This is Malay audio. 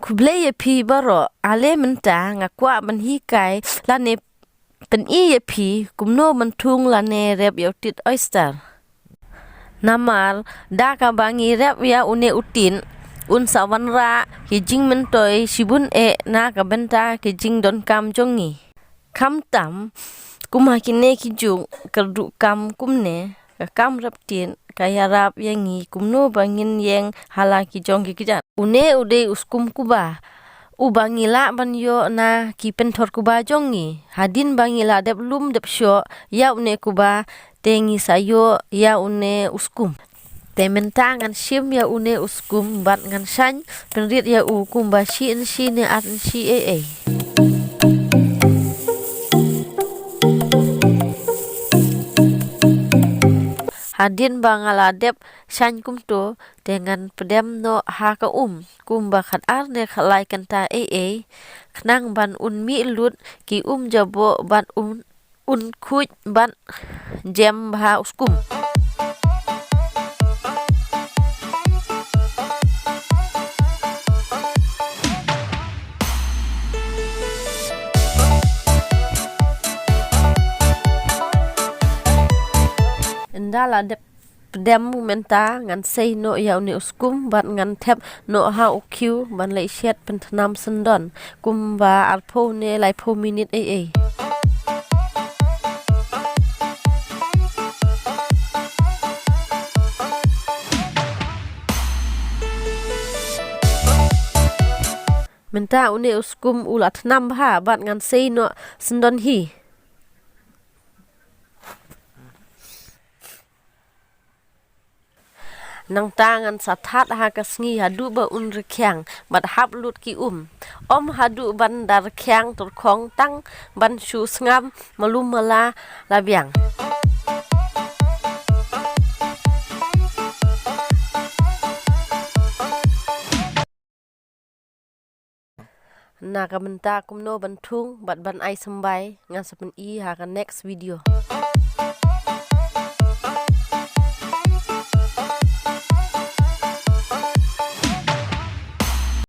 kublai ya pi baro ale menta ngakwa man hi kai la ne pen I ya pi kumno man thung la ne rep yotit oyster namar da ka bangi rep ya une utin un sawanra ki jing mentoi sibun na ka benta ki jing don kam jongi kam tam kuma kine ki jung kerdu kam kumne ka kam rap tin kaya rap yangi kumno bangin yang halaki jongi kijat une ude uskum kuba ubangila ban yo na ki penthor kuba jongi hadin bangila dep lum dep sho ya une kuba tengi sayo ya une uskum temen tangan sim ya une uskum bat ngan san penrit ya u kumba si ne at si Hadin bangaladep san kumto dengan pedem no ha ka kumba khat ar ne khalai kanta knang ban un mi lut ki jabo ban un khuj ban jem bha uskum ndala dep pedem menta ngan sei no ya uni uskum bat ngan thep no ha ukyu ban lai siat pentanam sendon kumba alpho ne lai pho minute menta uni uskum ulat nam ha bat ngan sei no sendon hi nang tangan sathat ha kasngi hadu ba un rekyang bat hap lut ki hadu ban dar kyang tur khong tang ban shu sngam malum mala labyang naga menta kumno ban thung bat ban ai sambai ngan sapen I ha ka next video